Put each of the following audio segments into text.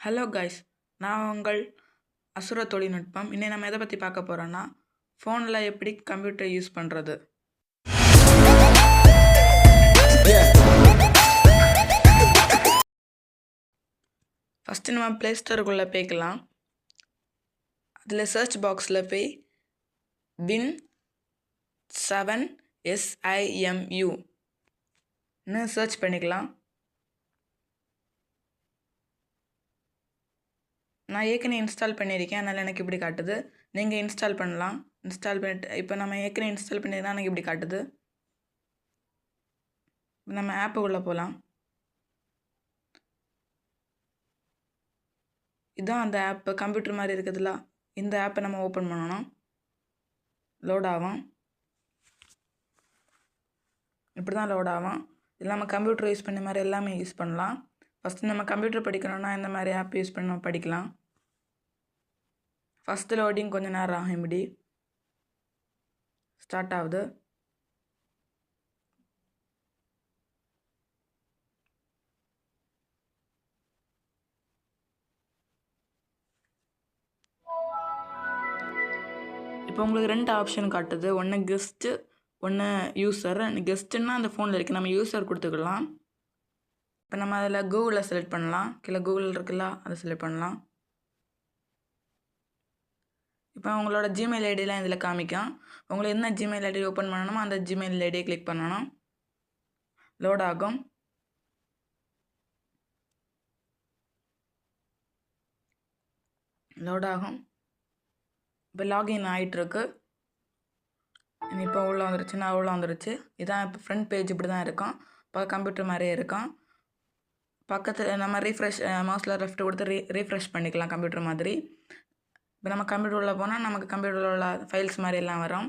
Hello guys, நான் உங்கள் அசுர தொழில்நுட்பம். இன்னைக்கு நம்ம எதை பற்றி பார்க்க போகிறோன்னா, ஃபோனில் எப்படி கம்ப்யூட்டர் யூஸ் பண்ணுறது. ஃபஸ்ட்டு நம்ம ப்ளே ஸ்டோருக்குள்ளே போய்க்கலாம். அதில் சர்ச் பாக்ஸில் போய் Win7SIMUன்னு சர்ச் பண்ணிக்கலாம். நான் ஏற்கனவே இன்ஸ்டால் பண்ணியிருக்கேன், அதனால் எனக்கு இப்படி காட்டுது. நீங்கள் இன்ஸ்டால் பண்ணலாம். இன்ஸ்டால் பண்ணிட்டு இப்போ நம்ம ஏற்கனவே இன்ஸ்டால் பண்ணியிருந்தா எனக்கு இப்படி காட்டுது. நம்ம ஆப்புக்குள்ளே போகலாம். இதுதான் அந்த ஆப்பு, கம்ப்யூட்டர் மாதிரி இருக்குதுல்ல, இந்த ஆப்பை நம்ம ஓப்பன் பண்ணணும். லோட் ஆகும். இப்படி தான் லோட் ஆகும். இதில் நம்ம கம்ப்யூட்டர் யூஸ் பண்ண மாதிரி எல்லாமே யூஸ் பண்ணலாம். ஃபஸ்ட்டு நம்ம கம்ப்யூட்டர் படிக்கணும்னா இந்த மாதிரி ஆப் யூஸ் பண்ண படிக்கலாம். ஃபஸ்ட்டு லோடிங் கொஞ்சம் நேரம் ஆகும். இப்படி ஸ்டார்ட் ஆகுது. இப்போ உங்களுக்கு ரெண்டு ஆப்ஷன் காட்டுது. ஒன்று கெஸ்ட்டு, ஒன்று யூஸர். கெஸ்ட்டுன்னா அந்த ஃபோனில் இருக்குது, நம்ம யூஸர் கொடுத்துக்கலாம். இப்போ நம்ம அதில் கூகுளில் செலக்ட் பண்ணலாம். கீழே கூகுள் இருக்குல்ல, அதை செலக்ட் பண்ணலாம். இப்போ உங்களோட ஜிமெயில் ஐடியெலாம் இதில் காமிக்கும். உங்களுக்கு என்ன ஜிமெயில் ஐடி ஓப்பன் பண்ணணுமோ அந்த ஜிமெயில் ஐடியை கிளிக் பண்ணணும். லோட் ஆகும். லோட் ஆகும். இப்போ லாகின் ஆகிட்டுருக்கு. இப்போ உள்ளே வந்துருச்சு. நான் உள்ளே வந்துருச்சு. இதான் இப்போ ஃப்ரண்ட் பேஜ் இப்படி தான் இருக்கும். இப்போ கம்ப்யூட்டர் மாதிரியே இருக்கும். பக்கத்தில் நம்ம ரீஃப்ரெஷ் மவுஸில் லெஃப்ட் கொடுத்து ரீஃப்ரெஷ் பண்ணிக்கலாம் கம்ப்யூட்டர் மாதிரி. இப்போ நம்ம கம்ப்யூட்டர் உள்ளே போனால் நமக்கு கம்ப்யூட்டரில் உள்ள ஃபைல்ஸ் மாதிரி எல்லாம் வரும்.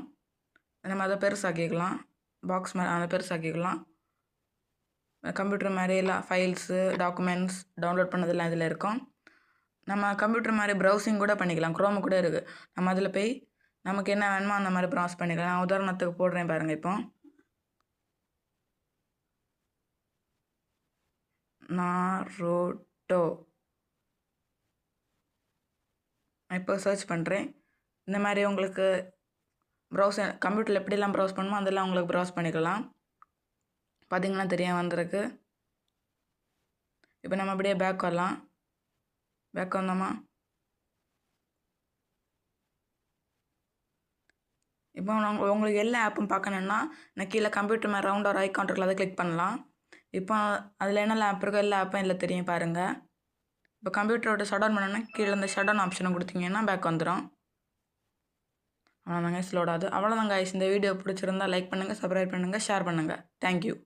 நம்ம அதை பெருசாக்கிக்கலாம். பாக்ஸ் மாதிரி அதை பெருசாக்கிக்கலாம். கம்ப்யூட்டர் மாதிரி எல்லாம் ஃபைல்ஸு, டாக்குமெண்ட்ஸ் டவுன்லோட் பண்ணதெல்லாம் இதில் இருக்கும். நம்ம கம்ப்யூட்டர் மாதிரி ப்ரௌசிங் கூட பண்ணிக்கலாம். குரோம் கூட இருக்குது. நம்ம அதில் போய் நமக்கு என்ன வேணுமோ அந்த மாதிரி ப்ரௌஸ் பண்ணிக்கலாம். நான் உதாரணத்துக்கு போடுறேன் பாருங்கள். இப்போ நாருட்டோ இப்போ சர்ச் பண்ணுறேன். இந்த மாதிரி உங்களுக்கு ப்ரௌசர் கம்ப்யூட்டரில் எப்படிலாம் ப்ரௌஸ் பண்ணுமோ அதெல்லாம் உங்களுக்கு ப்ரௌஸ் பண்ணிக்கலாம். பார்த்திங்கன்னா தெரியும் வந்திருக்கு. இப்போ நம்ம அப்படியே பேக் வரலாம். பேக் வந்தோமா, இப்போ உங்களுக்கு எல்லா ஆப்பும் பார்க்கணுன்னா நான் கீழே கம்ப்யூட்டர் மேலே ரவுண்ட் ஒரு ஐகான் இருக்குல்ல, அதை கிளிக் பண்ணலாம். இப்போ அதில் என்னெல்லாம் ஆப் இருக்கோ எல்லா ஆப்பும் இல்லை தெரியும் பாருங்கள். இப்போ கம்ப்யூட்டரோட ஷட் டவுன் பண்ணோன்னா கீழே இந்த ஷட் டவுன் ஆப்ஷனை கொடுத்தீங்கன்னா பேக் வந்துடும். அவ்வளோதாங்க, ஸ்லோடாது. அவ்வளோதாங்க. இந்த வீடியோ பிடிச்சிருந்தா லைக் பண்ணுங்கள், சப்ஸ்கிரைப் பண்ணுங்கள், ஷேர் பண்ணுங்கள். தேங்க்யூ.